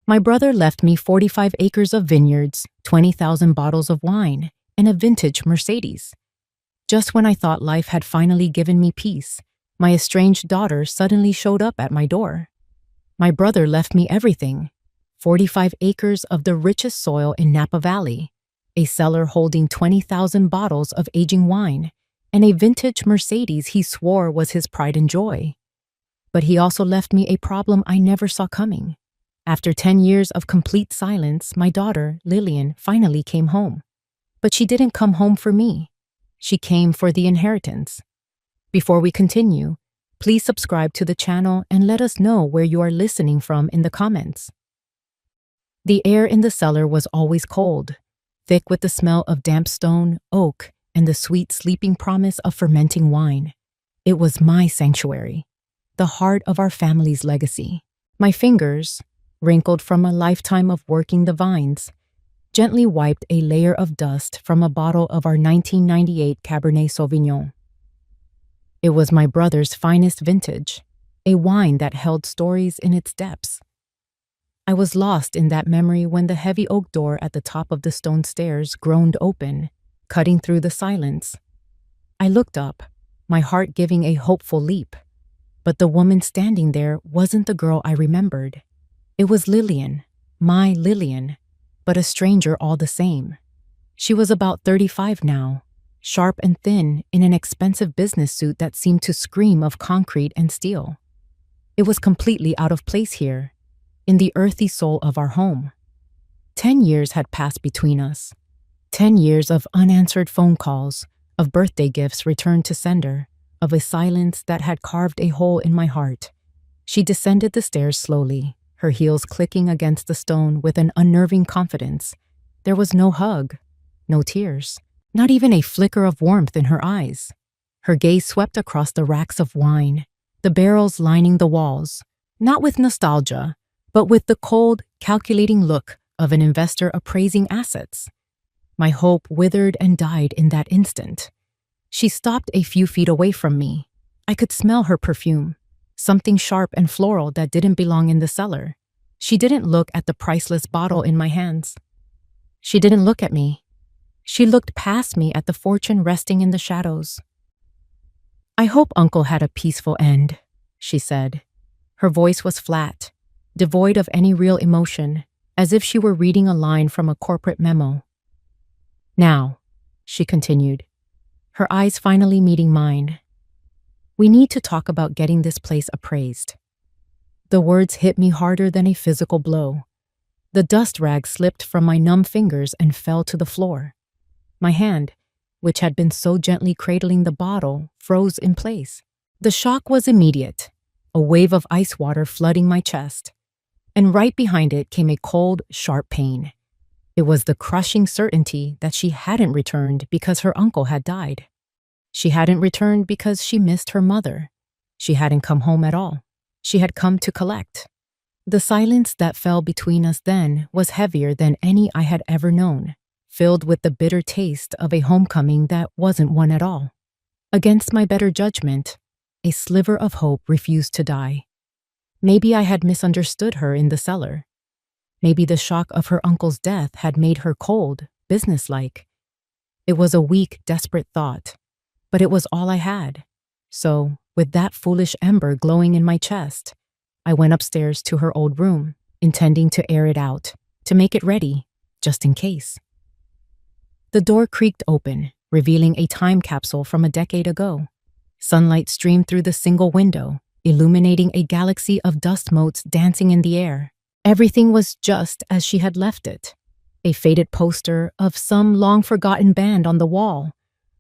My brother left me 45 acres of vineyards, 20,000 bottles of wine, and a vintage Mercedes. Just when I thought life had finally given me peace, my estranged daughter suddenly showed up at my door. My brother left me everything: 45 acres of the richest soil in Napa Valley, a cellar holding 20,000 bottles of aging wine, and a vintage Mercedes he swore was his pride and joy. But he also left me a problem I never saw coming. After 10 years of complete silence, my daughter, Lillian, finally came home. But she didn't come home for me. She came for the inheritance. Before we continue, please subscribe to the channel and let us know where you are listening from in the comments. The air in the cellar was always cold, thick with the smell of damp stone, oak, and the sweet sleeping promise of fermenting wine. It was my sanctuary, the heart of our family's legacy. My fingers, wrinkled from a lifetime of working the vines, gently wiped a layer of dust from a bottle of our 1998 Cabernet Sauvignon. It was my brother's finest vintage, a wine that held stories in its depths. I was lost in that memory when the heavy oak door at the top of the stone stairs groaned open, cutting through the silence. I looked up, my heart giving a hopeful leap. But the woman standing there wasn't the girl I remembered. It was Lillian, my Lillian, but a stranger all the same. She was about 35 now, sharp and thin in an expensive business suit that seemed to scream of concrete and steel. It was completely out of place here, in the earthy soul of our home. 10 years had passed between us. 10 years of unanswered phone calls, of birthday gifts returned to sender, of a silence that had carved a hole in my heart. She descended the stairs slowly, her heels clicking against the stone with an unnerving confidence. There was no hug, no tears, not even a flicker of warmth in her eyes. Her gaze swept across the racks of wine, the barrels lining the walls, not with nostalgia, but with the cold, calculating look of an investor appraising assets. My hope withered and died in that instant. She stopped a few feet away from me. I could smell her perfume, something sharp and floral that didn't belong in the cellar. She didn't look at the priceless bottle in my hands. She didn't look at me. She looked past me at the fortune resting in the shadows. "I hope Uncle had a peaceful end," she said. Her voice was flat, devoid of any real emotion, as if she were reading a line from a corporate memo. "Now," she continued, her eyes finally meeting mine, "we need to talk about getting this place appraised." The words hit me harder than a physical blow. The dust rag slipped from my numb fingers and fell to the floor. My hand, which had been so gently cradling the bottle, froze in place. The shock was immediate, a wave of ice water flooding my chest, and right behind it came a cold, sharp pain. It was the crushing certainty that she hadn't returned because her uncle had died. She hadn't returned because she missed her mother. She hadn't come home at all. She had come to collect. The silence that fell between us then was heavier than any I had ever known, filled with the bitter taste of a homecoming that wasn't one at all. Against my better judgment, a sliver of hope refused to die. Maybe I had misunderstood her in the cellar. Maybe the shock of her uncle's death had made her cold, businesslike. It was a weak, desperate thought, but it was all I had. So, with that foolish ember glowing in my chest, I went upstairs to her old room, intending to air it out, to make it ready, just in case. The door creaked open, revealing a time capsule from a decade ago. Sunlight streamed through the single window, illuminating a galaxy of dust motes dancing in the air. Everything was just as she had left it. A faded poster of some long-forgotten band on the wall,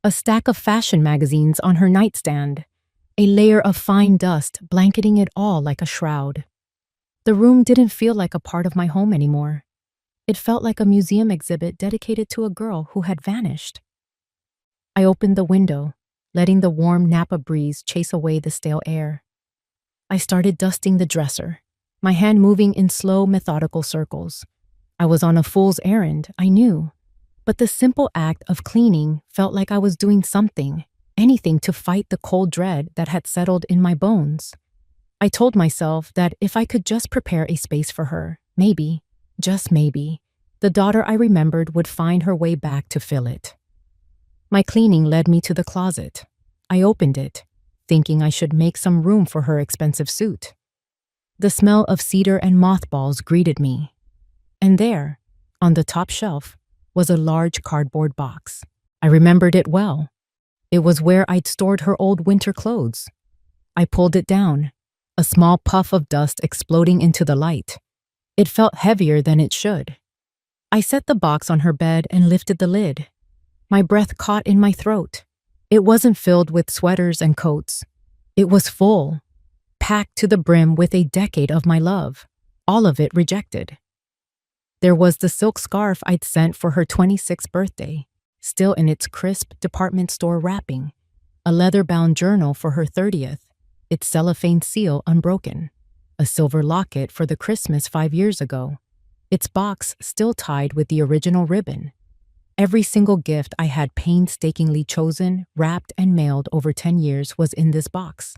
a stack of fashion magazines on her nightstand, a layer of fine dust blanketing it all like a shroud. The room didn't feel like a part of my home anymore. It felt like a museum exhibit dedicated to a girl who had vanished. I opened the window, letting the warm Napa breeze chase away the stale air. I started dusting the dresser, my hand moving in slow, methodical circles. I was on a fool's errand, I knew, but the simple act of cleaning felt like I was doing something, anything to fight the cold dread that had settled in my bones. I told myself that if I could just prepare a space for her, maybe, just maybe, the daughter I remembered would find her way back to fill it. My cleaning led me to the closet. I opened it, thinking I should make some room for her expensive suit. The smell of cedar and mothballs greeted me. And there, on the top shelf, was a large cardboard box. I remembered it well. It was where I'd stored her old winter clothes. I pulled it down, a small puff of dust exploding into the light. It felt heavier than it should. I set the box on her bed and lifted the lid. My breath caught in my throat. It wasn't filled with sweaters and coats. It was full, packed to the brim with a decade of my love, all of it rejected. There was the silk scarf I'd sent for her 26th birthday, still in its crisp department store wrapping, a leather-bound journal for her 30th, its cellophane seal unbroken, a silver locket for the Christmas 5 years ago, its box still tied with the original ribbon. Every single gift I had painstakingly chosen, wrapped, and mailed over 10 years was in this box.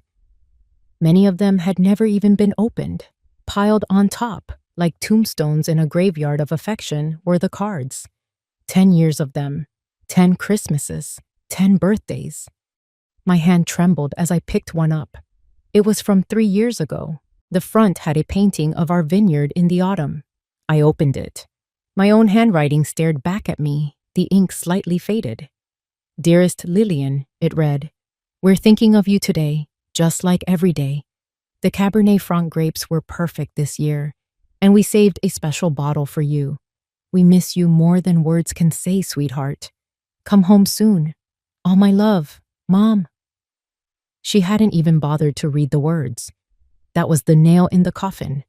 Many of them had never even been opened. Piled on top, like tombstones in a graveyard of affection, were the cards. 10 years of them. 10 Christmases. 10 birthdays. My hand trembled as I picked one up. It was from 3 years ago. The front had a painting of our vineyard in the autumn. I opened it. My own handwriting stared back at me, the ink slightly faded. "Dearest Lillian," it read, "we're thinking of you today, just like every day. The Cabernet Franc grapes were perfect this year, and we saved a special bottle for you. We miss you more than words can say, sweetheart. Come home soon. All my love, Mom." She hadn't even bothered to read the words. That was the nail in the coffin.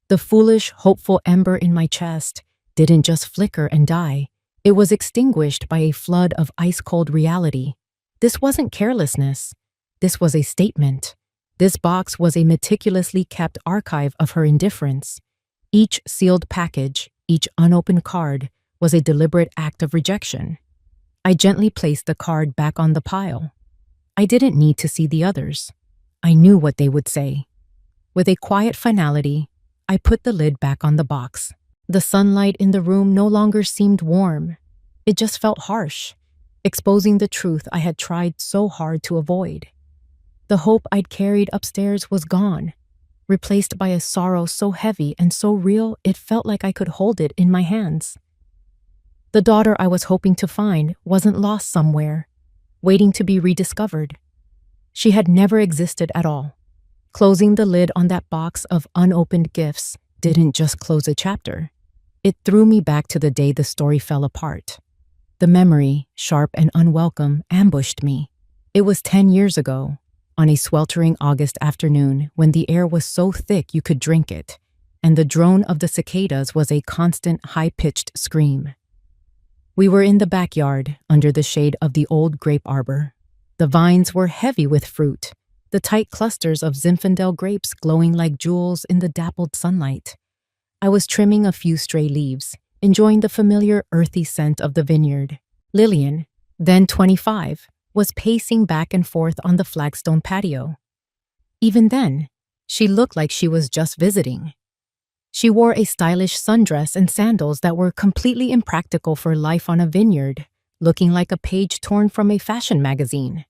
The foolish, hopeful ember in my chest didn't just flicker and die. It was extinguished by a flood of ice-cold reality. This wasn't carelessness. This was a statement. This box was a meticulously kept archive of her indifference. Each sealed package, each unopened card, was a deliberate act of rejection. I gently placed the card back on the pile. I didn't need to see the others. I knew what they would say. With a quiet finality, I put the lid back on the box. The sunlight in the room no longer seemed warm. It just felt harsh, exposing the truth I had tried so hard to avoid. The hope I'd carried upstairs was gone, replaced by a sorrow so heavy and so real it felt like I could hold it in my hands. The daughter I was hoping to find wasn't lost somewhere, waiting to be rediscovered. She had never existed at all. Closing the lid on that box of unopened gifts didn't just close a chapter. It threw me back to the day the story fell apart. The memory, sharp and unwelcome, ambushed me. It was 10 years ago, on a sweltering August afternoon when the air was so thick you could drink it, and the drone of the cicadas was a constant, high-pitched scream. We were in the backyard, under the shade of the old grape arbor. The vines were heavy with fruit, the tight clusters of Zinfandel grapes glowing like jewels in the dappled sunlight. I was trimming a few stray leaves, enjoying the familiar earthy scent of the vineyard. Lillian, then 25, was pacing back and forth on the flagstone patio. Even then, she looked like she was just visiting. She wore a stylish sundress and sandals that were completely impractical for life on a vineyard, looking like a page torn from a fashion magazine.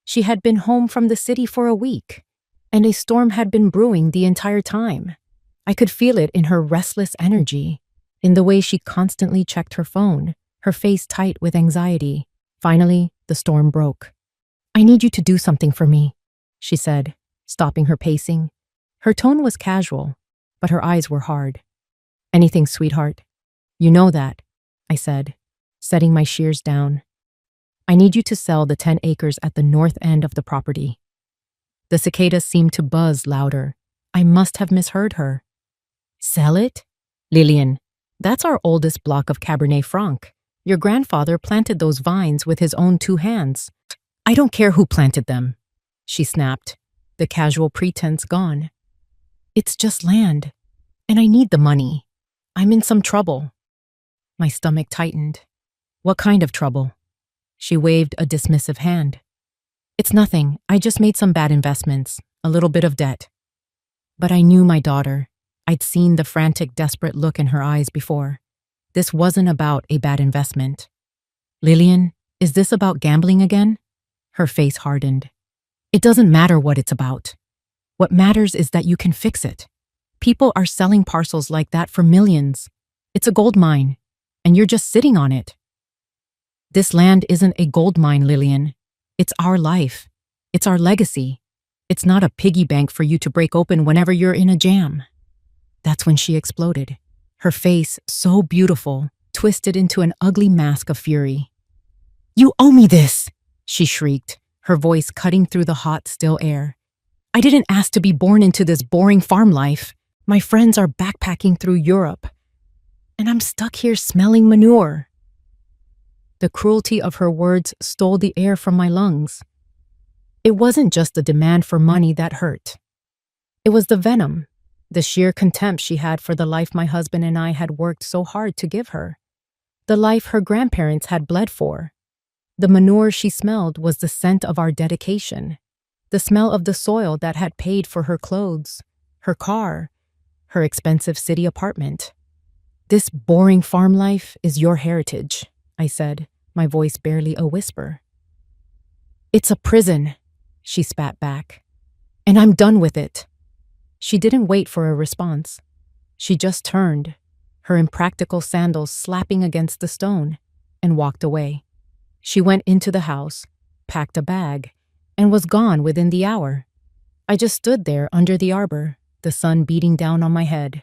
She had been home from the city for a week, and a storm had been brewing the entire time. I could feel it in her restless energy, in the way she constantly checked her phone, her face tight with anxiety. Finally, the storm broke. "I need you to do something for me," she said, stopping her pacing. Her tone was casual, but her eyes were hard. "Anything, sweetheart. You know that," I said, setting my shears down. "I need you to sell the 10 acres at the north end of the property." The cicadas seemed to buzz louder. I must have misheard her. "Sell it? Lillian, that's our oldest block of Cabernet Franc. Your grandfather planted those vines with his own 2 hands. "I don't care who planted them," she snapped, the casual pretense gone. "It's just land, and I need the money. I'm in some trouble." My stomach tightened. "What kind of trouble?" She waved a dismissive hand. "It's nothing. I just made some bad investments, a little bit of debt." But I knew my daughter. I'd seen the frantic, desperate look in her eyes before. This wasn't about a bad investment. Lillian, is this about gambling again? Her face hardened. It doesn't matter what it's about. What matters is that you can fix it. People are selling parcels like that for millions. It's a gold mine, and you're just sitting on it. This land isn't a gold mine, Lillian. It's our life. It's our legacy. It's not a piggy bank for you to break open whenever you're in a jam. That's when she exploded. Her face, so beautiful, twisted into an ugly mask of fury. You owe me this, she shrieked, her voice cutting through the hot, still air. I didn't ask to be born into this boring farm life. My friends are backpacking through Europe, and I'm stuck here smelling manure. The cruelty of her words stole the air from my lungs. It wasn't just the demand for money that hurt. It was the venom, the sheer contempt she had for the life my husband and I had worked so hard to give her, the life her grandparents had bled for. The manure she smelled was the scent of our dedication, the smell of the soil that had paid for her clothes, her car, her expensive city apartment. This boring farm life is your heritage, I said, my voice barely a whisper. It's a prison, she spat back, and I'm done with it. She didn't wait for a response. She just turned, her impractical sandals slapping against the stone, and walked away. She went into the house, packed a bag, and was gone within the hour. I just stood there under the arbor, the sun beating down on my head,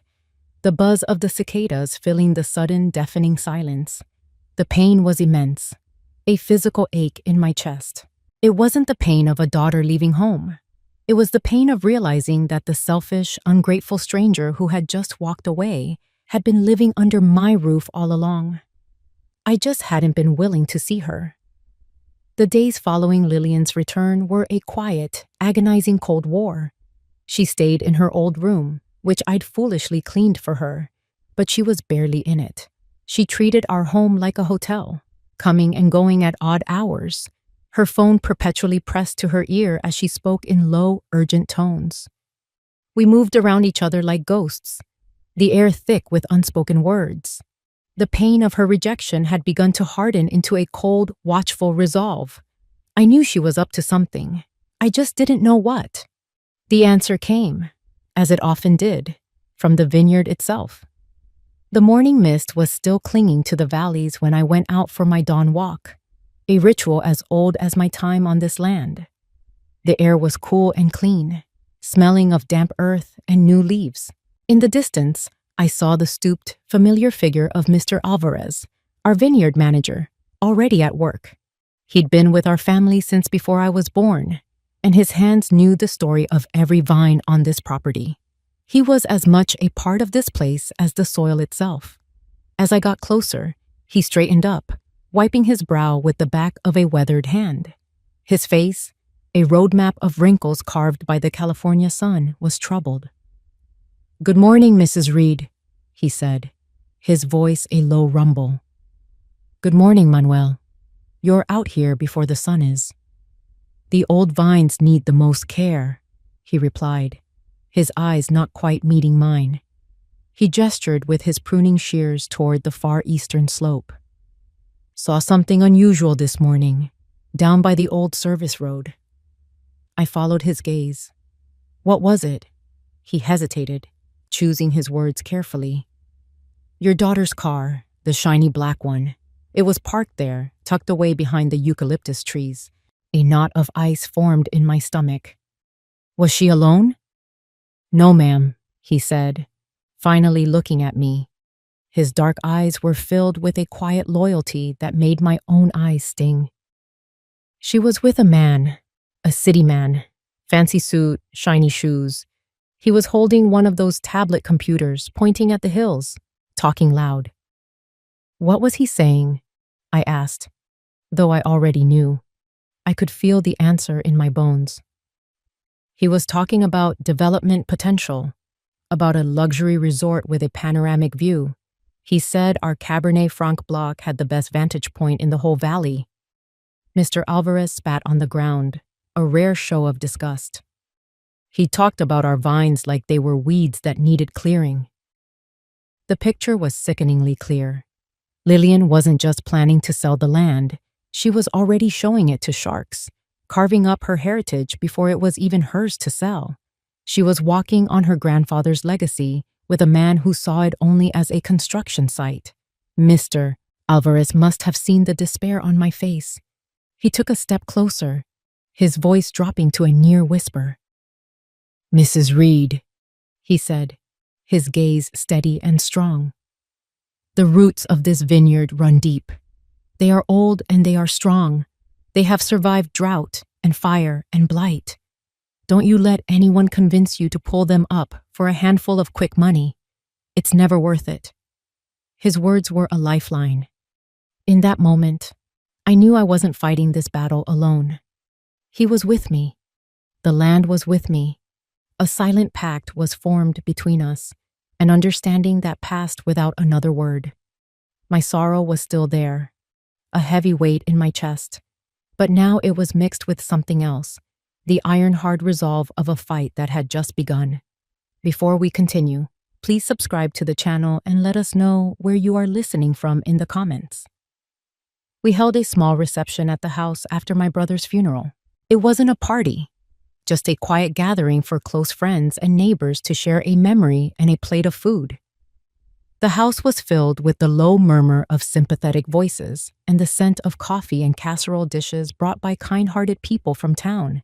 the buzz of the cicadas filling the sudden, deafening silence. The pain was immense, a physical ache in my chest. It wasn't the pain of a daughter leaving home. It was the pain of realizing that the selfish, ungrateful stranger who had just walked away had been living under my roof all along. I just hadn't been willing to see her. The days following Lillian's return were a quiet, agonizing Cold War. She stayed in her old room, which I'd foolishly cleaned for her, but she was barely in it. She treated our home like a hotel, coming and going at odd hours, her phone perpetually pressed to her ear as she spoke in low, urgent tones. We moved around each other like ghosts, the air thick with unspoken words. The pain of her rejection had begun to harden into a cold, watchful resolve. I knew she was up to something. I just didn't know what. The answer came, as it often did, from the vineyard itself. The morning mist was still clinging to the valleys when I went out for my dawn walk, a ritual as old as my time on this land. The air was cool and clean, smelling of damp earth and new leaves. In the distance, I saw the stooped, familiar figure of Mr. Alvarez, our vineyard manager, already at work. He'd been with our family since before I was born, and his hands knew the story of every vine on this property. He was as much a part of this place as the soil itself. As I got closer, he straightened up, wiping his brow with the back of a weathered hand. His face, a roadmap of wrinkles carved by the California sun, was troubled. "Good morning, Mrs. Reed," he said, his voice a low rumble. "Good morning, Manuel. You're out here before the sun is." "The old vines need the most care," he replied, his eyes not quite meeting mine. He gestured with his pruning shears toward the far eastern slope. "Saw something unusual this morning, down by the old service road." I followed his gaze. "What was it?" He hesitated, choosing his words carefully. "Your daughter's car, the shiny black one. It was parked there, tucked away behind the eucalyptus trees." A knot of ice formed in my stomach. "Was she alone?" "No, ma'am," he said, finally looking at me. His dark eyes were filled with a quiet loyalty that made my own eyes sting. "She was with a man, a city man, fancy suit, shiny shoes. He was holding one of those tablet computers, pointing at the hills, talking loud." "What was he saying?" I asked, though I already knew. I could feel the answer in my bones. He was talking about development potential, about a luxury resort with a panoramic view. He said our Cabernet Franc block had the best vantage point in the whole valley. Mr. Alvarez spat on the ground, a rare show of disgust. He talked about our vines like they were weeds that needed clearing. The picture was sickeningly clear. Lillian wasn't just planning to sell the land, she was already showing it to sharks, carving up her heritage before it was even hers to sell. She was walking on her grandfather's legacy with a man who saw it only as a construction site. Mr. Alvarez must have seen the despair on my face. He took a step closer, his voice dropping to a near whisper. "Mrs. Reed," he said, his gaze steady and strong. "The roots of this vineyard run deep. They are old and they are strong. They have survived drought and fire and blight. Don't you let anyone convince you to pull them up for a handful of quick money. It's never worth it." His words were a lifeline. In that moment, I knew I wasn't fighting this battle alone. He was with me. The land was with me. A silent pact was formed between us, an understanding that passed without another word. My sorrow was still there, a heavy weight in my chest, but now it was mixed with something else, the iron-hard resolve of a fight that had just begun. Before we continue, please subscribe to the channel and let us know where you are listening from in the comments. We held a small reception at the house after my brother's funeral. It wasn't a party, just a quiet gathering for close friends and neighbors to share a memory and a plate of food. The house was filled with the low murmur of sympathetic voices and the scent of coffee and casserole dishes brought by kind-hearted people from town.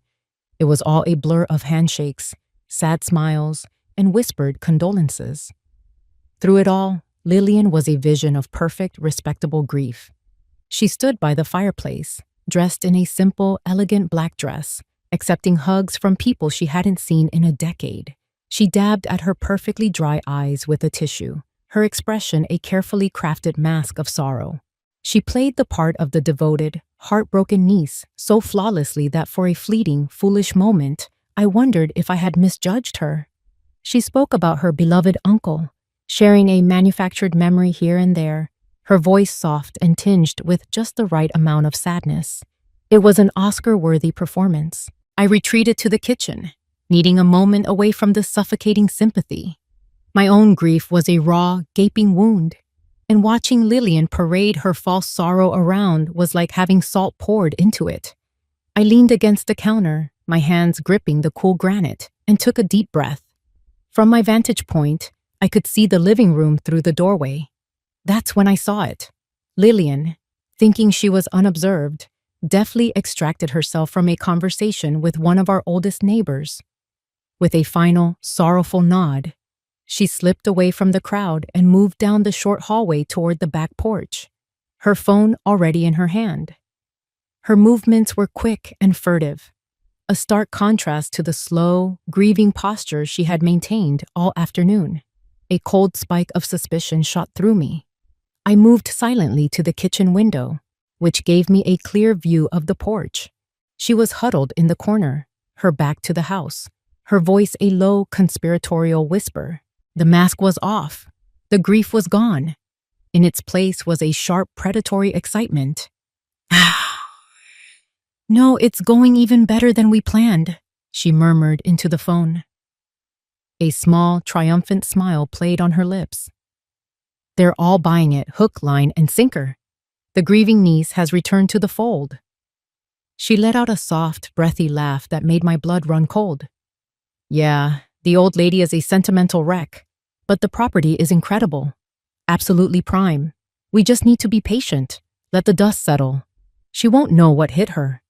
It was all a blur of handshakes, sad smiles, and whispered condolences. Through it all, Lillian was a vision of perfect, respectable grief. She stood by the fireplace, dressed in a simple, elegant black dress, accepting hugs from people she hadn't seen in a decade. She dabbed at her perfectly dry eyes with a tissue, her expression a carefully crafted mask of sorrow. She played the part of the devoted, heartbroken niece so flawlessly that for a fleeting, foolish moment, I wondered if I had misjudged her. She spoke about her beloved uncle, sharing a manufactured memory here and there, her voice soft and tinged with just the right amount of sadness. It was an Oscar-worthy performance. I retreated to the kitchen, needing a moment away from the suffocating sympathy. My own grief was a raw, gaping wound, and watching Lillian parade her false sorrow around was like having salt poured into it. I leaned against the counter, my hands gripping the cool granite, and took a deep breath. From my vantage point, I could see the living room through the doorway. That's when I saw it. Lillian, thinking she was unobserved, deftly extracted herself from a conversation with one of our oldest neighbors. With a final, sorrowful nod, she slipped away from the crowd and moved down the short hallway toward the back porch, her phone already in her hand. Her movements were quick and furtive, a stark contrast to the slow, grieving posture she had maintained all afternoon. A cold spike of suspicion shot through me. I moved silently to the kitchen window, which gave me a clear view of the porch. She was huddled in the corner, her back to the house, her voice a low, conspiratorial whisper. The mask was off. The grief was gone. In its place was a sharp, predatory excitement. "No, it's going even better than we planned," she murmured into the phone. A small, triumphant smile played on her lips. "They're all buying it, hook, line, and sinker. The grieving niece has returned to the fold." She let out a soft, breathy laugh that made my blood run cold. "Yeah, the old lady is a sentimental wreck, but the property is incredible. Absolutely prime. We just need to be patient, let the dust settle. She won't know what hit her."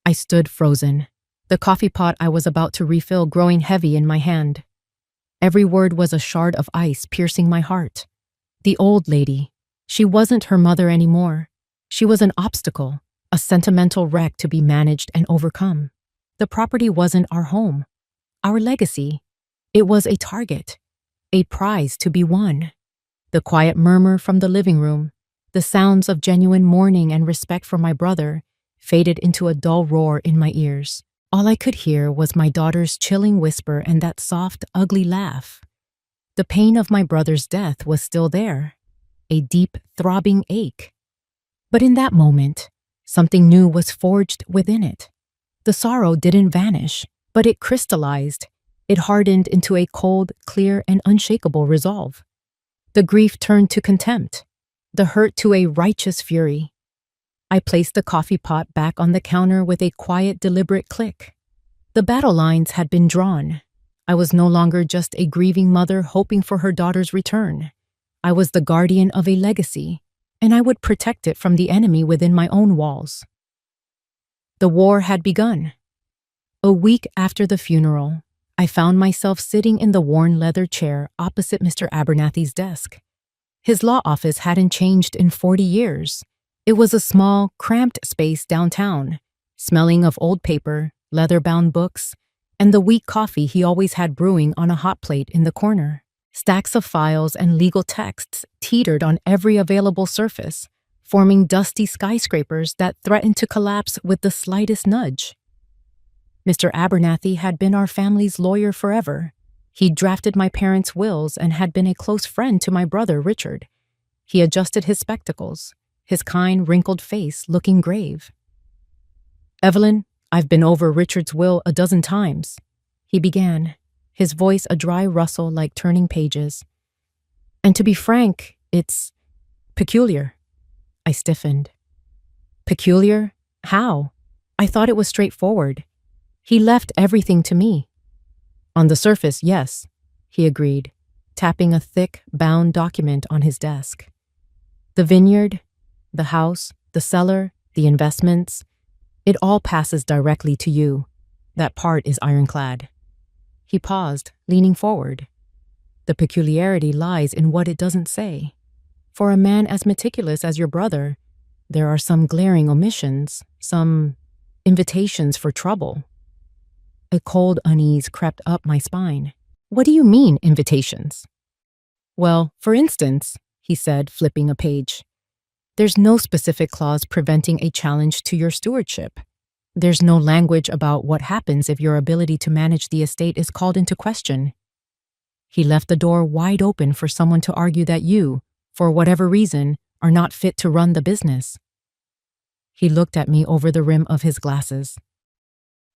I stood frozen, the coffee pot I was about to refill growing heavy in my hand. Every word was a shard of ice piercing my heart. The old lady. She wasn't her mother anymore. She was an obstacle, a sentimental wreck to be managed and overcome. The property wasn't our home, our legacy. It was a target, a prize to be won. The quiet murmur from the living room, the sounds of genuine mourning and respect for my brother, faded into a dull roar in my ears. All I could hear was my daughter's chilling whisper and that soft, ugly laugh. The pain of my brother's death was still there, a deep, throbbing ache. But in that moment, something new was forged within it. The sorrow didn't vanish, But it crystallized. It hardened into a cold, clear, and unshakable resolve. The grief turned to contempt, the hurt to a righteous fury. I placed the coffee pot back on the counter with a quiet, deliberate click. The battle lines had been drawn. I was no longer just a grieving mother hoping for her daughter's return. I was the guardian of a legacy, and I would protect it from the enemy within my own walls. The war had begun. A week after the funeral, I found myself sitting in the worn leather chair opposite Mr. Abernathy's desk. His law office hadn't changed in 40 years. It was a small, cramped space downtown, smelling of old paper, leather-bound books, and the weak coffee he always had brewing on a hot plate in the corner. Stacks of files and legal texts teetered on every available surface, forming dusty skyscrapers that threatened to collapse with the slightest nudge. Mr. Abernathy had been our family's lawyer forever. He'd drafted my parents' wills and had been a close friend to my brother, Richard. He adjusted his spectacles, his kind, wrinkled face looking grave. "Evelyn, I've been over Richard's will a dozen times," he began, his voice a dry rustle like turning pages. "And to be frank, it's peculiar." I stiffened. "Peculiar? How? I thought it was straightforward. He left everything to me." "On the surface, yes," he agreed, tapping a thick, bound document on his desk. "The vineyard, the house, the cellar, the investments, it all passes directly to you. That part is ironclad." He paused, leaning forward. "The peculiarity lies in what it doesn't say. For a man as meticulous as your brother, there are some glaring omissions, some invitations for trouble." A cold unease crept up my spine. "What do you mean, invitations?" "Well, for instance," he said, flipping a page, "there's no specific clause preventing a challenge to your stewardship. There's no language about what happens if your ability to manage the estate is called into question. He left the door wide open for someone to argue that you, for whatever reason, are not fit to run the business." He looked at me over the rim of his glasses.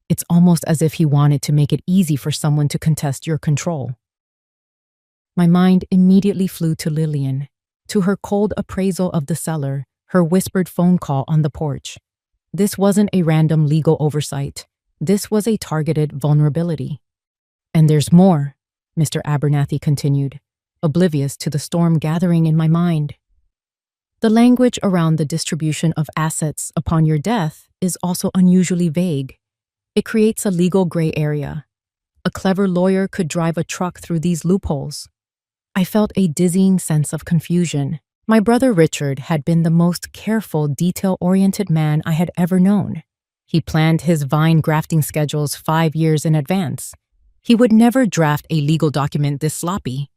"It's almost as if he wanted to make it easy for someone to contest your control." My mind immediately flew to Lillian, to her cold appraisal of the cellar, her whispered phone call on the porch. This wasn't a random legal oversight. This was a targeted vulnerability. "And there's more," Mr. Abernathy continued, oblivious to the storm gathering in my mind. "The language around the distribution of assets upon your death is also unusually vague. It creates a legal gray area. A clever lawyer could drive a truck through these loopholes." I felt a dizzying sense of confusion. My brother Richard had been the most careful, detail-oriented man I had ever known. He planned his vine grafting schedules 5 years in advance. He would never draft a legal document this sloppy.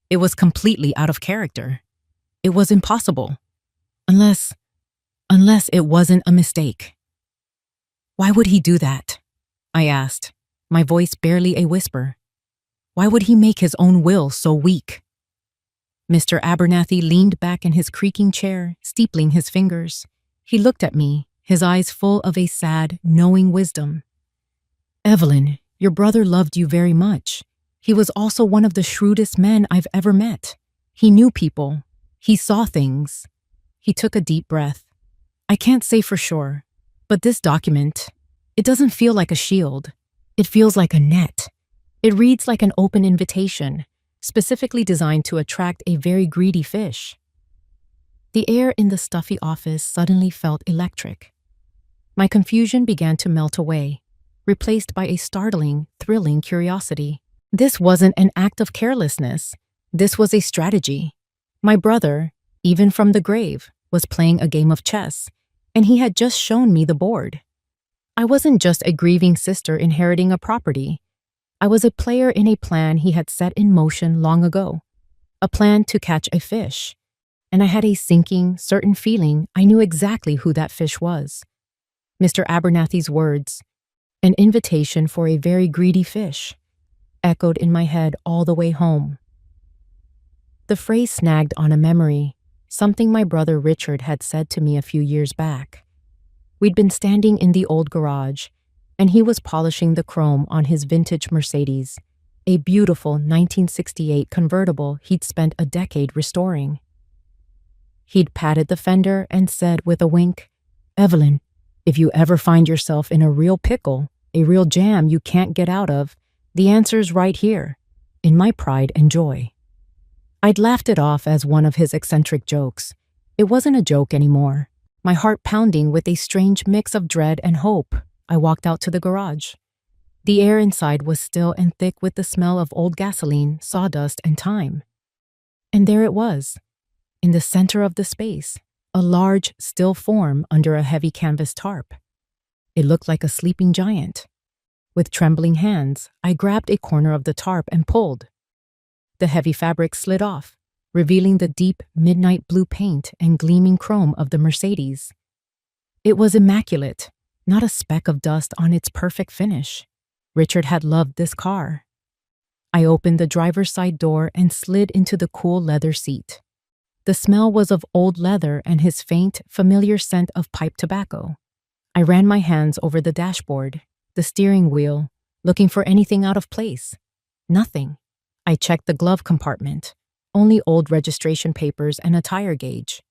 It was completely out of character. It was impossible. Unless it wasn't a mistake. "Why would he do that?" I asked, my voice barely a whisper. "Why would he make his own will so weak?" Mr. Abernathy leaned back in his creaking chair, steepling his fingers. He looked at me, his eyes full of a sad, knowing wisdom. "Evelyn, your brother loved you very much. He was also one of the shrewdest men I've ever met. He knew people. He saw things." He took a deep breath. "I can't say for sure, but this document, it doesn't feel like a shield. It feels like a net. It reads like an open invitation, specifically designed to attract a very greedy fish." The air in the stuffy office suddenly felt electric. My confusion began to melt away, replaced by a startling, thrilling curiosity. This wasn't an act of carelessness. This was a strategy. My brother, even from the grave, was playing a game of chess, and he had just shown me the board. I wasn't just a grieving sister inheriting a property. I was a player in a plan he had set in motion long ago, a plan to catch a fish, and I had a sinking, certain feeling I knew exactly who that fish was. Mr. Abernathy's words, "an invitation for a very greedy fish," echoed in my head all the way home. The phrase snagged on a memory, something my brother Richard had said to me a few years back. We'd been standing in the old garage, and he was polishing the chrome on his vintage Mercedes, a beautiful 1968 convertible he'd spent a decade restoring. He'd patted the fender and said with a wink, "Evelyn, if you ever find yourself in a real pickle, a real jam you can't get out of, the answer's right here, in my pride and joy." I'd laughed it off as one of his eccentric jokes. It wasn't a joke anymore. My heart pounding with a strange mix of dread and hope, I walked out to the garage. The air inside was still and thick with the smell of old gasoline, sawdust, and time. And there it was, in the center of the space, a large, still form under a heavy canvas tarp. It looked like a sleeping giant. With trembling hands, I grabbed a corner of the tarp and pulled. The heavy fabric slid off, revealing the deep midnight blue paint and gleaming chrome of the Mercedes. It was immaculate, not a speck of dust on its perfect finish. Richard had loved this car. I opened the driver's side door and slid into the cool leather seat. The smell was of old leather and his faint, familiar scent of pipe tobacco. I ran my hands over the dashboard, the steering wheel, looking for anything out of place. Nothing. I checked the glove compartment, only old registration papers and a tire gauge.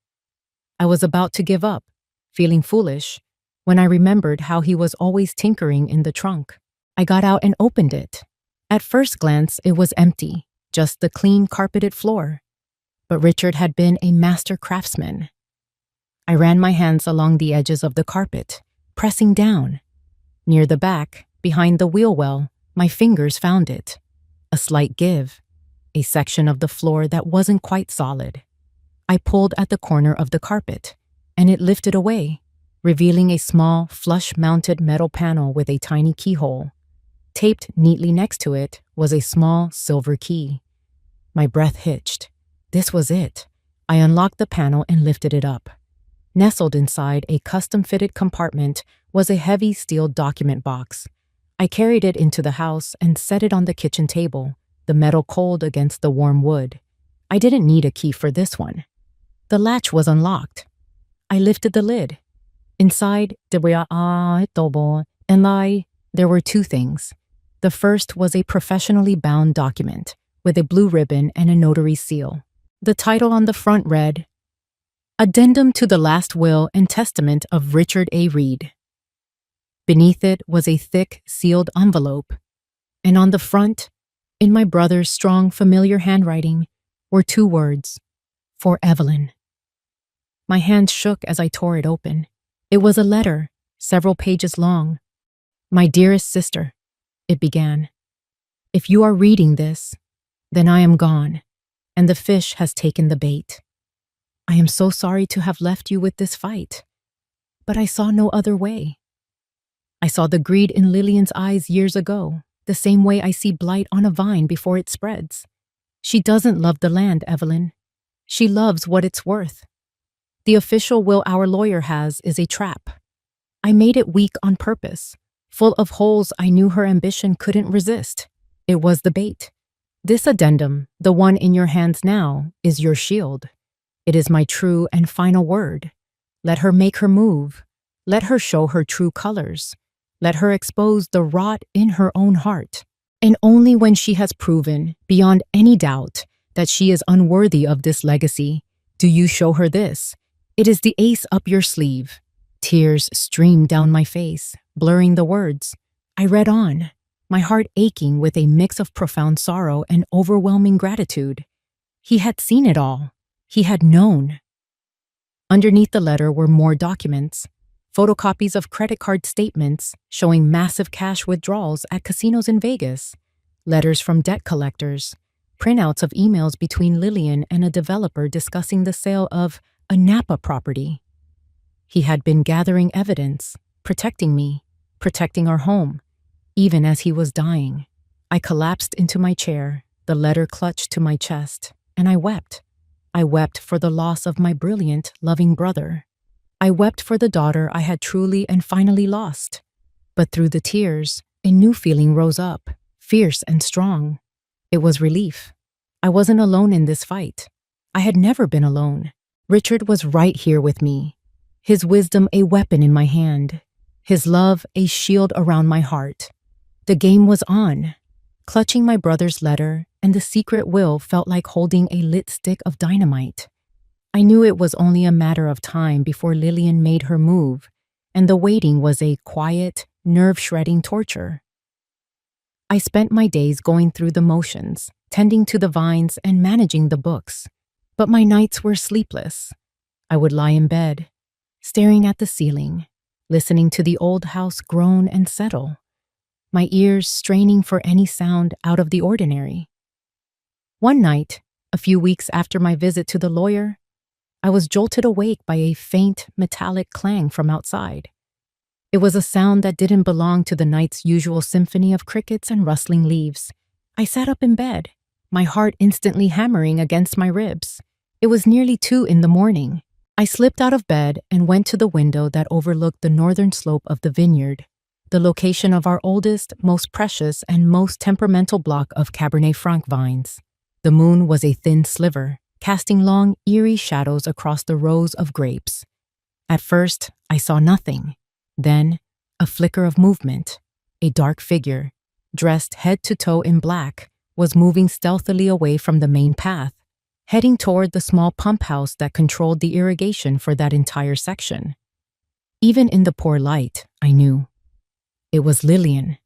I was about to give up, feeling foolish, when I remembered how he was always tinkering in the trunk. I got out and opened it. At first glance, it was empty, just the clean carpeted floor. But Richard had been a master craftsman. I ran my hands along the edges of the carpet, pressing down. Near the back, behind the wheel well, my fingers found it. A slight give, a section of the floor that wasn't quite solid. I pulled at the corner of the carpet, and it lifted away, revealing a small, flush-mounted metal panel with a tiny keyhole. Taped neatly next to it was a small silver key. My breath hitched. This was it. I unlocked the panel and lifted it up. Nestled inside a custom-fitted compartment was a heavy steel document box. I carried it into the house and set it on the kitchen table, the metal cold against the warm wood. I didn't need a key for this one. The latch was unlocked. I lifted the lid. Inside, there were two things. The first was a professionally bound document with a blue ribbon and a notary seal. The title on the front read, "Addendum to the Last Will and Testament of Richard A. Reed." Beneath it was a thick, sealed envelope, and on the front, in my brother's strong, familiar handwriting, were two words, "For Evelyn." My hands shook as I tore it open. It was a letter, several pages long. "My dearest sister," it began. "If you are reading this, then I am gone, and the fish has taken the bait. I am so sorry to have left you with this fight, but I saw no other way. I saw the greed in Lillian's eyes years ago, the same way I see blight on a vine before it spreads. She doesn't love the land, Evelyn. She loves what it's worth. The official will our lawyer has is a trap. I made it weak on purpose, full of holes I knew her ambition couldn't resist. It was the bait. This addendum, the one in your hands now, is your shield. It is my true and final word. Let her make her move. Let her show her true colors. Let her expose the rot in her own heart. And only when she has proven, beyond any doubt, that she is unworthy of this legacy, do you show her this. It is the ace up your sleeve. Tears streamed down my face, blurring the words. I read on, my heart aching with a mix of profound sorrow and overwhelming gratitude. He had seen it all. He had known. Underneath the letter were more documents. Photocopies of credit card statements showing massive cash withdrawals at casinos in Vegas, letters from debt collectors, printouts of emails between Lillian and a developer discussing the sale of a Napa property. He had been gathering evidence, protecting me, protecting our home, even as he was dying. I collapsed into my chair, the letter clutched to my chest, and I wept. I wept for the loss of my brilliant, loving brother. I wept for the daughter I had truly and finally lost. But through the tears, a new feeling rose up, fierce and strong. It was relief. I wasn't alone in this fight. I had never been alone. Richard was right here with me, his wisdom a weapon in my hand, his love a shield around my heart. The game was on. Clutching my brother's letter and the secret will felt like holding a lit stick of dynamite. I knew it was only a matter of time before Lillian made her move, and the waiting was a quiet, nerve-shredding torture. I spent my days going through the motions, tending to the vines and managing the books, but my nights were sleepless. I would lie in bed, staring at the ceiling, listening to the old house groan and settle, my ears straining for any sound out of the ordinary. One night, a few weeks after my visit to the lawyer, I was jolted awake by a faint, metallic clang from outside. It was a sound that didn't belong to the night's usual symphony of crickets and rustling leaves. I sat up in bed, my heart instantly hammering against my ribs. It was nearly 2 in the morning. I slipped out of bed and went to the window that overlooked the northern slope of the vineyard, the location of our oldest, most precious, and most temperamental block of Cabernet Franc vines. The moon was a thin sliver, casting long, eerie shadows across the rows of grapes. At first, I saw nothing. Then, a flicker of movement. A dark figure, dressed head to toe in black, was moving stealthily away from the main path, heading toward the small pump house that controlled the irrigation for that entire section. Even in the poor light, I knew. It was Lillian.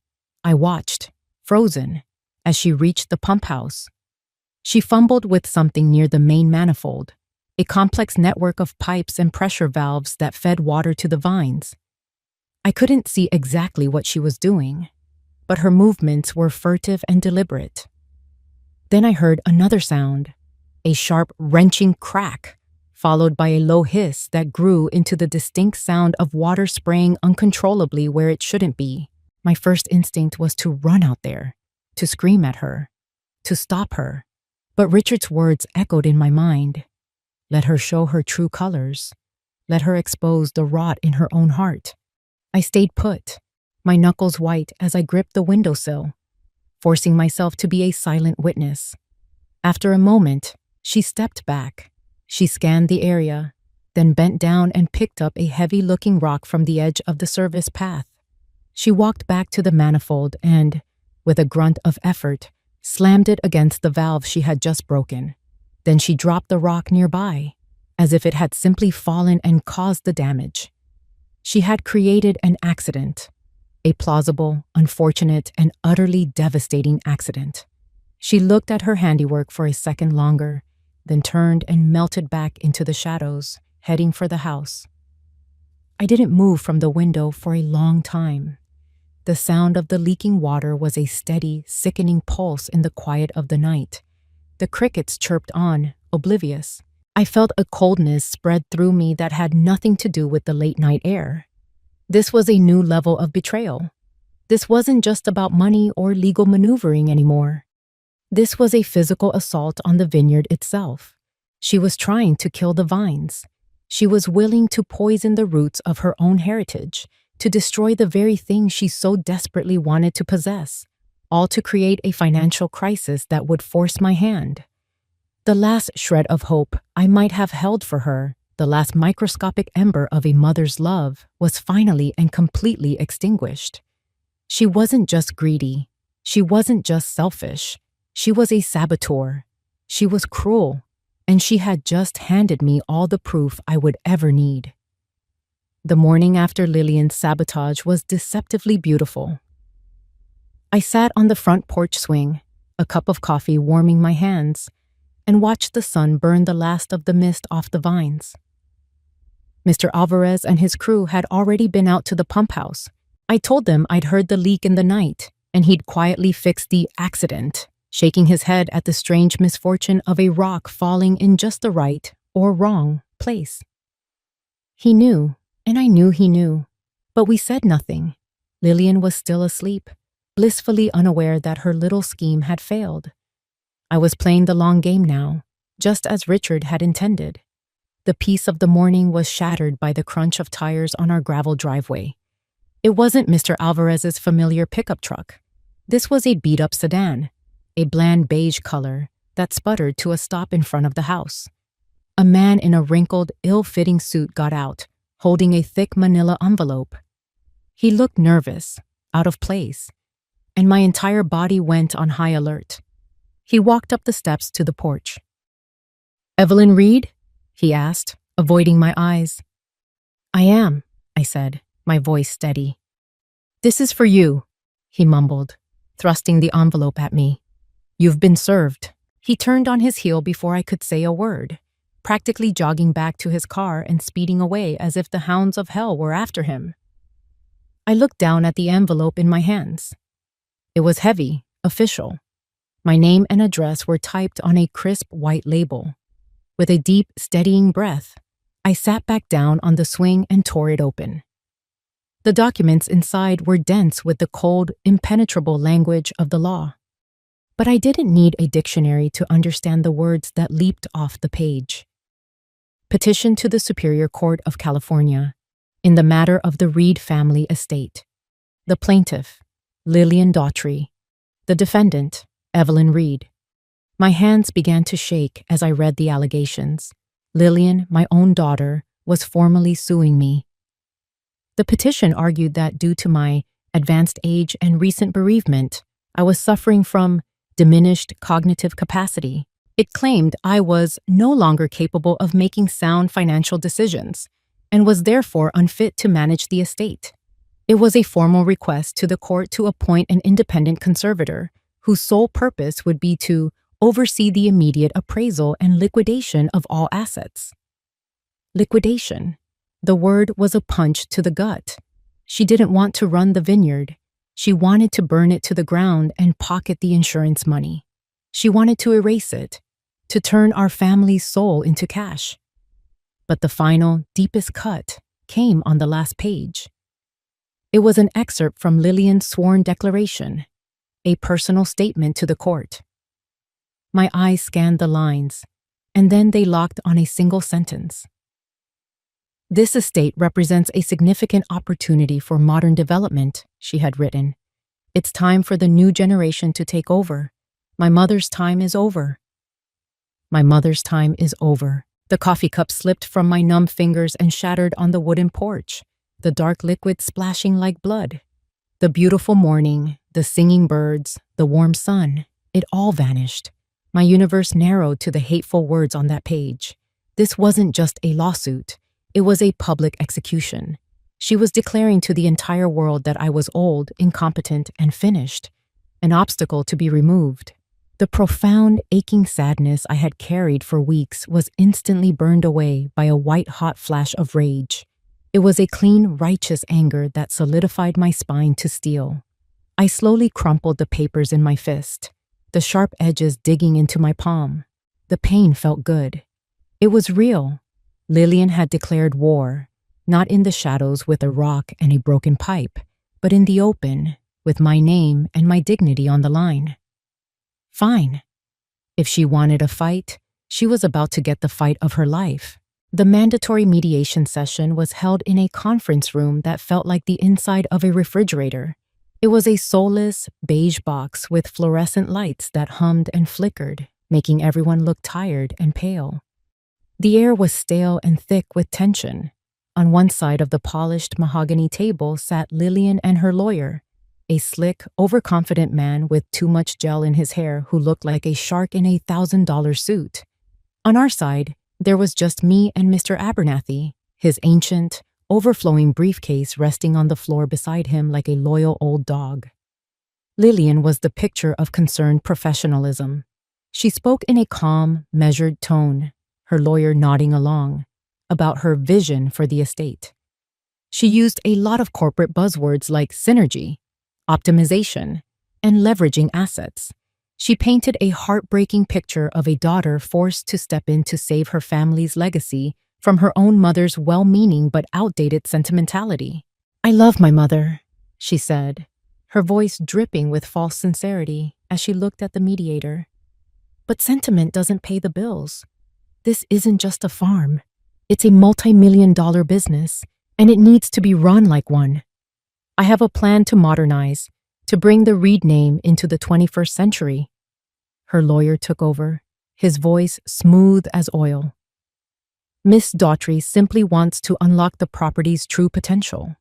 I watched, frozen, as she reached the pump house. She fumbled with something near the main manifold, a complex network of pipes and pressure valves that fed water to the vines. I couldn't see exactly what she was doing, but her movements were furtive and deliberate. Then I heard another sound, a sharp, wrenching crack, followed by a low hiss that grew into the distinct sound of water spraying uncontrollably where it shouldn't be. My first instinct was to run out there, to scream at her, to stop her. But Richard's words echoed in my mind. Let her show her true colors. Let her expose the rot in her own heart. I stayed put, my knuckles white as I gripped the windowsill, forcing myself to be a silent witness. After a moment, she stepped back. She scanned the area, then bent down and picked up a heavy-looking rock from the edge of the service path. She walked back to the manifold and, with a grunt of effort, slammed it against the valve she had just broken. Then she dropped the rock nearby, as if it had simply fallen and caused the damage. She had created an accident, a plausible, unfortunate, and utterly devastating accident. She looked at her handiwork for a second longer, then turned and melted back into the shadows, heading for the house. I didn't move from the window for a long time. The sound of the leaking water was a steady, sickening pulse in the quiet of the night. The crickets chirped on, oblivious. I felt a coldness spread through me that had nothing to do with the late-night air. This was a new level of betrayal. This wasn't just about money or legal maneuvering anymore. This was a physical assault on the vineyard itself. She was trying to kill the vines. She was willing to poison the roots of her own heritage, to destroy the very thing she so desperately wanted to possess, all to create a financial crisis that would force my hand. The last shred of hope I might have held for her, the last microscopic ember of a mother's love, was finally and completely extinguished. She wasn't just greedy. She wasn't just selfish. She was a saboteur. She was cruel, and she had just handed me all the proof I would ever need. The morning after Lillian's sabotage was deceptively beautiful. I sat on the front porch swing, a cup of coffee warming my hands, and watched the sun burn the last of the mist off the vines. Mr. Alvarez and his crew had already been out to the pump house. I told them I'd heard the leak in the night, and he'd quietly fixed the accident, shaking his head at the strange misfortune of a rock falling in just the right, or wrong, place. He knew, and I knew he knew, but we said nothing. Lillian was still asleep, blissfully unaware that her little scheme had failed. I was playing the long game now, just as Richard had intended. The peace of the morning was shattered by the crunch of tires on our gravel driveway. It wasn't Mr. Alvarez's familiar pickup truck. This was a beat-up sedan, a bland beige color that sputtered to a stop in front of the house. A man in a wrinkled, ill-fitting suit got out, holding a thick manila envelope. He looked nervous, out of place, and my entire body went on high alert. He walked up the steps to the porch. "Evelyn Reed?" he asked, avoiding my eyes. "I am," I said, my voice steady. "This is for you," he mumbled, thrusting the envelope at me. "You've been served." He turned on his heel before I could say a word, practically jogging back to his car and speeding away as if the hounds of hell were after him. I looked down at the envelope in my hands. It was heavy, official. My name and address were typed on a crisp white label. With a deep, steadying breath, I sat back down on the swing and tore it open. The documents inside were dense with the cold, impenetrable language of the law. But I didn't need a dictionary to understand the words that leaped off the page. Petition to the Superior Court of California in the matter of the Reed family estate. The plaintiff, Lillian Daughtry. The defendant, Evelyn Reed. My hands began to shake as I read the allegations. Lillian, my own daughter, was formally suing me. The petition argued that due to my advanced age and recent bereavement, I was suffering from diminished cognitive capacity. It claimed I was no longer capable of making sound financial decisions and was therefore unfit to manage the estate. It was a formal request to the court to appoint an independent conservator whose sole purpose would be to oversee the immediate appraisal and liquidation of all assets. Liquidation. The word was a punch to the gut. She didn't want to run the vineyard. She wanted to burn it to the ground and pocket the insurance money. She wanted to erase it, to turn our family's soul into cash. But the final, deepest cut came on the last page. It was an excerpt from Lillian's sworn declaration, a personal statement to the court. My eyes scanned the lines, and then they locked on a single sentence. "This estate represents a significant opportunity for modern development," she had written. "It's time for the new generation to take over. My mother's time is over." My mother's time is over. The coffee cup slipped from my numb fingers and shattered on the wooden porch, the dark liquid splashing like blood. The beautiful morning, the singing birds, the warm sun, it all vanished. My universe narrowed to the hateful words on that page. This wasn't just a lawsuit. It was a public execution. She was declaring to the entire world that I was old, incompetent, and finished, an obstacle to be removed. The profound, aching sadness I had carried for weeks was instantly burned away by a white-hot flash of rage. It was a clean, righteous anger that solidified my spine to steel. I slowly crumpled the papers in my fist, the sharp edges digging into my palm. The pain felt good. It was real. Lillian had declared war, not in the shadows with a rock and a broken pipe, but in the open, with my name and my dignity on the line. Fine. If she wanted a fight, she was about to get the fight of her life. The mandatory mediation session was held in a conference room that felt like the inside of a refrigerator. It was a soulless, beige box with fluorescent lights that hummed and flickered, making everyone look tired and pale. The air was stale and thick with tension. On one side of the polished mahogany table sat Lillian and her lawyer, a slick, overconfident man with too much gel in his hair who looked like a shark in a $1,000 suit. On our side, there was just me and Mr. Abernathy, his ancient, overflowing briefcase resting on the floor beside him like a loyal old dog. Lillian was the picture of concerned professionalism. She spoke in a calm, measured tone, her lawyer nodding along, about her vision for the estate. She used a lot of corporate buzzwords like synergy, optimization, and leveraging assets. She painted a heartbreaking picture of a daughter forced to step in to save her family's legacy from her own mother's well-meaning but outdated sentimentality. "I love my mother," she said, her voice dripping with false sincerity as she looked at the mediator. "But sentiment doesn't pay the bills. This isn't just a farm. It's a multi-million-dollar business, and it needs to be run like one. I have a plan to modernize, to bring the Reed name into the 21st century." Her lawyer took over, his voice smooth as oil. "Miss Daughtry simply wants to unlock the property's true potential.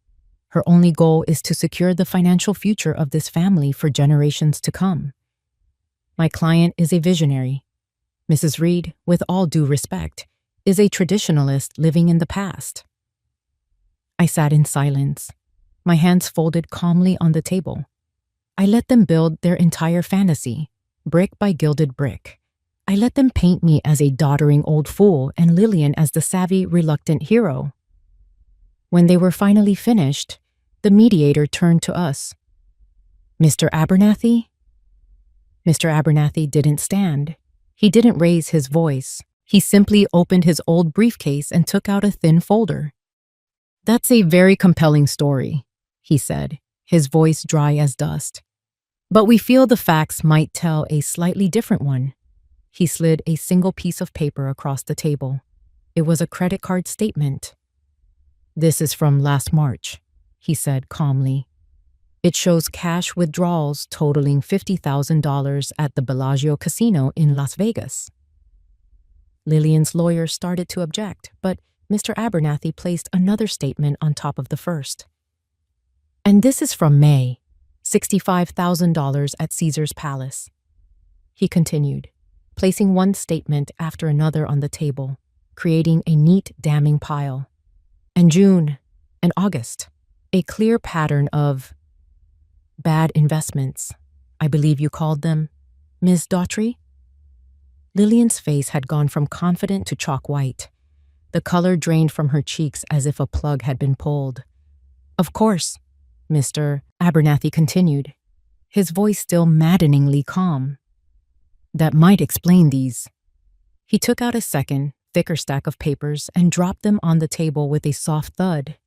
Her only goal is to secure the financial future of this family for generations to come. My client is a visionary. Mrs. Reed, with all due respect, is a traditionalist living in the past. I sat in silence, my hands folded calmly on the table. I let them build their entire fantasy, brick by gilded brick. I let them paint me as a doddering old fool and Lillian as the savvy, reluctant hero. When they were finally finished, the mediator turned to us. "Mr. Abernathy?" Mr. Abernathy didn't stand. He didn't raise his voice. He simply opened his old briefcase and took out a thin folder. "That's a very compelling story," he said, his voice dry as dust. "But we feel the facts might tell a slightly different one." He slid a single piece of paper across the table. It was a credit card statement. "This is from last March," he said calmly. "It shows cash withdrawals totaling $50,000 at the Bellagio Casino in Las Vegas." Lillian's lawyer started to object, but Mr. Abernathy placed another statement on top of the first. "And this is from May, $65,000 at Caesar's Palace." He continued, placing one statement after another on the table, creating a neat, damning pile. "And June and August, a clear pattern of bad investments, I believe you called them, Ms. Daughtry?" Lillian's face had gone from confident to chalk white. The color drained from her cheeks as if a plug had been pulled. "Of course," Mr. Abernathy continued, his voice still maddeningly calm. "That might explain these." He took out a second, thicker stack of papers and dropped them on the table with a soft thud.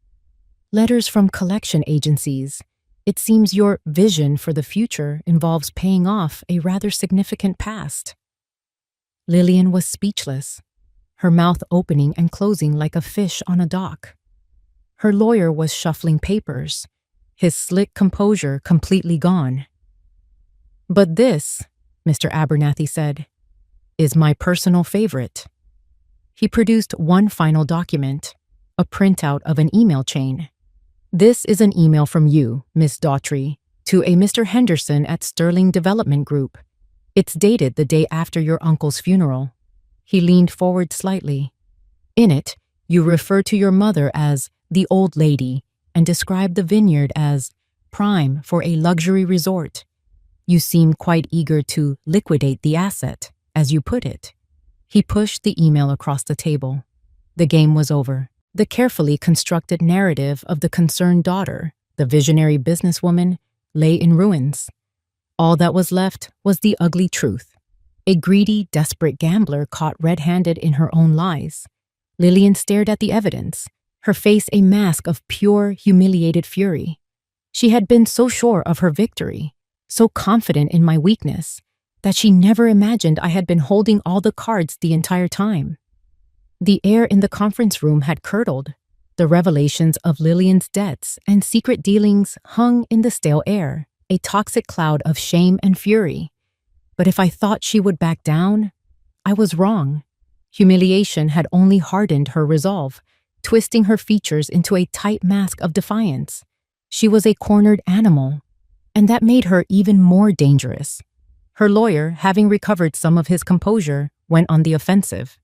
"Letters from collection agencies. It seems your vision for the future involves paying off a rather significant past." Lillian was speechless, her mouth opening and closing like a fish on a dock. Her lawyer was shuffling papers, his slick composure completely gone. "But this," Mr. Abernathy said, "is my personal favorite." He produced one final document, a printout of an email chain. "This is an email from you, Miss Daughtry, to a Mr. Henderson at Sterling Development Group. It's dated the day after your uncle's funeral." He leaned forward slightly. "In it, you refer to your mother as the old lady and describe the vineyard as prime for a luxury resort. You seem quite eager to liquidate the asset, as you put it." He pushed the email across the table. The game was over. The carefully constructed narrative of the concerned daughter, the visionary businesswoman, lay in ruins. All that was left was the ugly truth. A greedy, desperate gambler caught red-handed in her own lies. Lillian stared at the evidence, her face a mask of pure, humiliated fury. She had been so sure of her victory, so confident in my weakness, that she never imagined I had been holding all the cards the entire time. The air in the conference room had curdled. The revelations of Lillian's debts and secret dealings hung in the stale air, a toxic cloud of shame and fury. But if I thought she would back down, I was wrong. Humiliation had only hardened her resolve, twisting her features into a tight mask of defiance. She was a cornered animal, and that made her even more dangerous. Her lawyer, having recovered some of his composure, went on the offensive.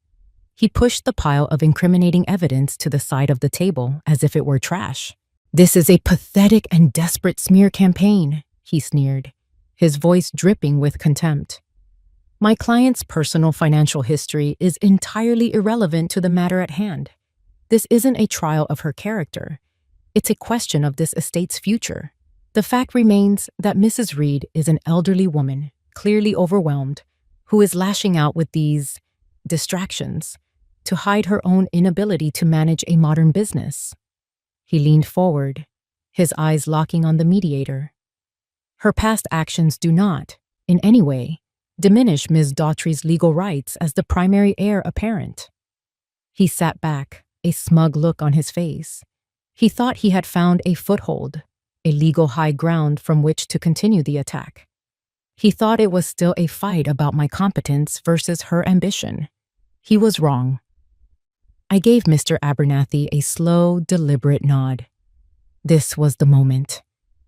He pushed the pile of incriminating evidence to the side of the table as if it were trash. "This is a pathetic and desperate smear campaign," he sneered, his voice dripping with contempt. "My client's personal financial history is entirely irrelevant to the matter at hand. This isn't a trial of her character. It's a question of this estate's future. The fact remains that Mrs. Reed is an elderly woman, clearly overwhelmed, who is lashing out with these distractions to hide her own inability to manage a modern business." He leaned forward, his eyes locking on the mediator. "Her past actions do not, in any way, diminish Ms. Daughtry's legal rights as the primary heir apparent." He sat back, a smug look on his face. He thought he had found a foothold, a legal high ground from which to continue the attack. He thought it was still a fight about my competence versus her ambition. He was wrong. I gave Mr. Abernathy a slow, deliberate nod. This was the moment.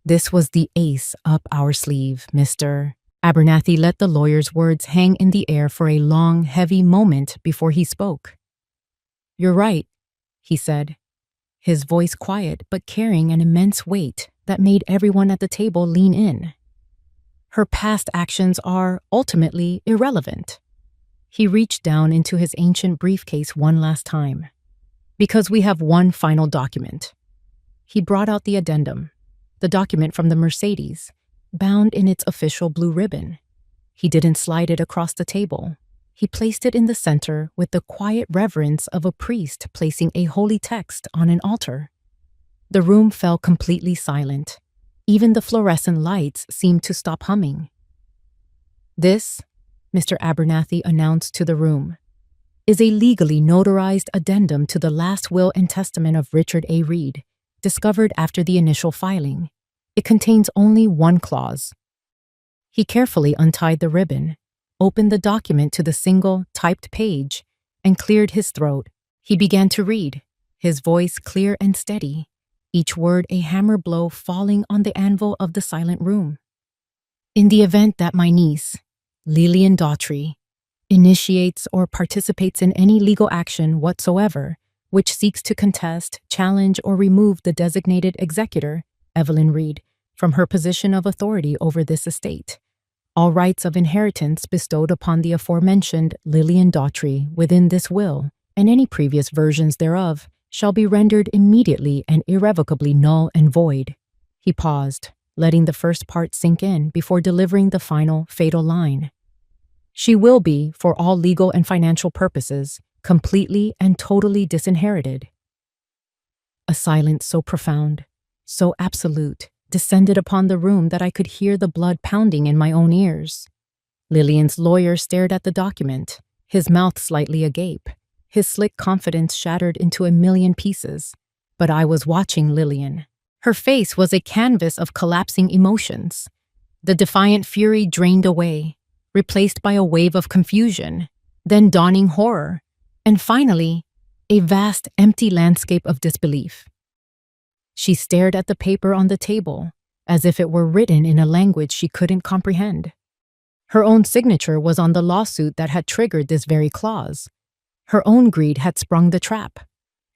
This was the ace up our sleeve, Mr. Abernathy let the lawyer's words hang in the air for a long, heavy moment before he spoke. "You're right," he said, his voice quiet but carrying an immense weight that made everyone at the table lean in. "Her past actions are ultimately irrelevant." He reached down into his ancient briefcase one last time. "Because we have one final document." He brought out the addendum, the document from the Mercedes, bound in its official blue ribbon. He didn't slide it across the table. He placed it in the center with the quiet reverence of a priest placing a holy text on an altar. The room fell completely silent. Even the fluorescent lights seemed to stop humming. "This," Mr. Abernathy announced to the room, "is a legally notarized addendum to the last will and testament of Richard A. Reed, discovered after the initial filing. It contains only one clause." He carefully untied the ribbon, opened the document to the single, typed page, and cleared his throat. He began to read, his voice clear and steady, each word a hammer blow falling on the anvil of the silent room. "In the event that my niece, Lillian Daughtry, initiates or participates in any legal action whatsoever which seeks to contest, challenge, or remove the designated executor, Evelyn Reed, from her position of authority over this estate, all rights of inheritance bestowed upon the aforementioned Lillian Daughtry within this will, and any previous versions thereof, shall be rendered immediately and irrevocably null and void." He paused, letting the first part sink in before delivering the final, fatal line. "She will be, for all legal and financial purposes, completely and totally disinherited." A silence so profound, so absolute, descended upon the room that I could hear the blood pounding in my own ears. Lillian's lawyer stared at the document, his mouth slightly agape, his slick confidence shattered into a million pieces. But I was watching Lillian. Her face was a canvas of collapsing emotions. The defiant fury drained away, replaced by a wave of confusion, then dawning horror, and finally, a vast, empty landscape of disbelief. She stared at the paper on the table, as if it were written in a language she couldn't comprehend. Her own signature was on the lawsuit that had triggered this very clause. Her own greed had sprung the trap.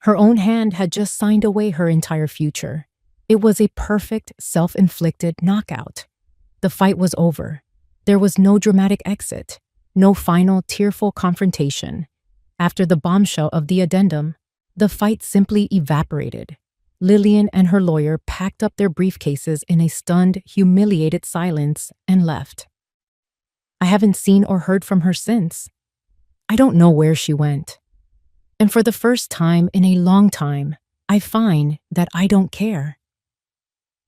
Her own hand had just signed away her entire future. It was a perfect, self-inflicted knockout. The fight was over. There was no dramatic exit, no final, tearful confrontation. After the bombshell of the addendum, the fight simply evaporated. Lillian and her lawyer packed up their briefcases in a stunned, humiliated silence and left. I haven't seen or heard from her since. I don't know where she went. And for the first time in a long time, I find that I don't care.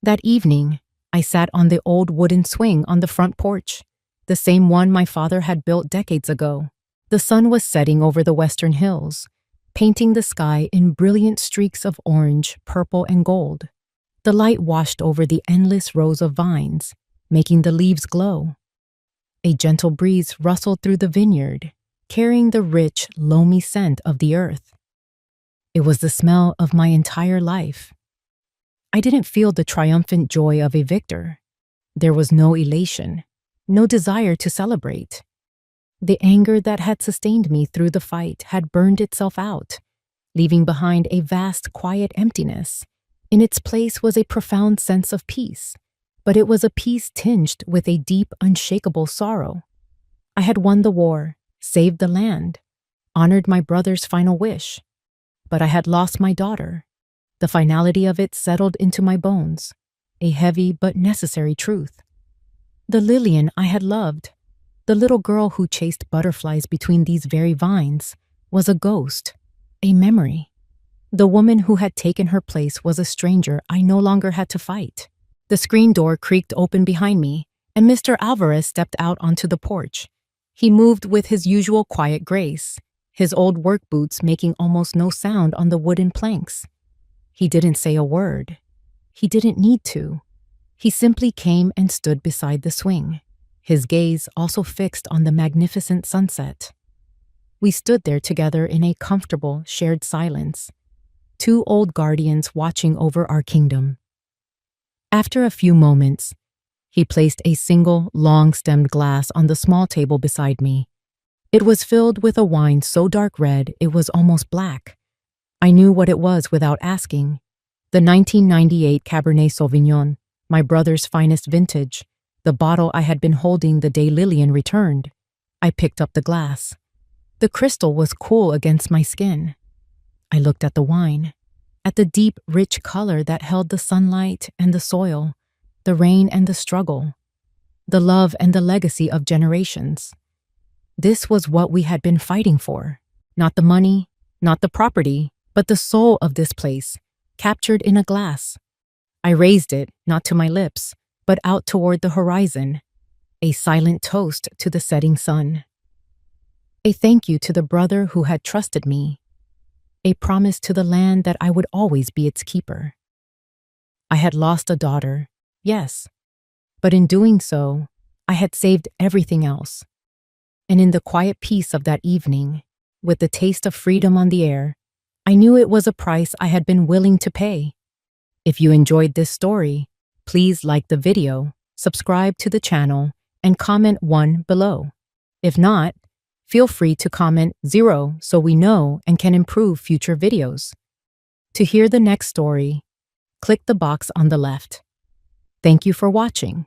That evening, I sat on the old wooden swing on the front porch, the same one my father had built decades ago. The sun was setting over the western hills, painting the sky in brilliant streaks of orange, purple, and gold. The light washed over the endless rows of vines, making the leaves glow. A gentle breeze rustled through the vineyard, carrying the rich, loamy scent of the earth. It was the smell of my entire life. I didn't feel the triumphant joy of a victor. There was no elation, no desire to celebrate. The anger that had sustained me through the fight had burned itself out, leaving behind a vast, quiet emptiness. In its place was a profound sense of peace, but it was a peace tinged with a deep, unshakable sorrow. I had won the war, saved the land, honored my brother's final wish, but I had lost my daughter. The finality of it settled into my bones, a heavy but necessary truth. The Lillian I had loved, the little girl who chased butterflies between these very vines, was a ghost, a memory. The woman who had taken her place was a stranger I no longer had to fight. The screen door creaked open behind me, and Mr. Alvarez stepped out onto the porch. He moved with his usual quiet grace, his old work boots making almost no sound on the wooden planks. He didn't say a word. He didn't need to. He simply came and stood beside the swing, his gaze also fixed on the magnificent sunset. We stood there together in a comfortable, shared silence, two old guardians watching over our kingdom. After a few moments, he placed a single, long-stemmed glass on the small table beside me. It was filled with a wine so dark red it was almost black. I knew what it was without asking. The 1998 Cabernet Sauvignon, my brother's finest vintage, the bottle I had been holding the day Lillian returned. I picked up the glass. The crystal was cool against my skin. I looked at the wine, at the deep, rich color that held the sunlight and the soil, the rain and the struggle, the love and the legacy of generations. This was what we had been fighting for. Not the money, not the property, but the soul of this place, captured in a glass. I raised it, not to my lips, but out toward the horizon, a silent toast to the setting sun. A thank you to the brother who had trusted me, a promise to the land that I would always be its keeper. I had lost a daughter, yes, but in doing so, I had saved everything else. And in the quiet peace of that evening, with the taste of freedom on the air, I knew it was a price I had been willing to pay. If you enjoyed this story, please like the video, subscribe to the channel, and comment 1 below. If not, feel free to comment 0 so we know and can improve future videos. To hear the next story, click the box on the left. Thank you for watching.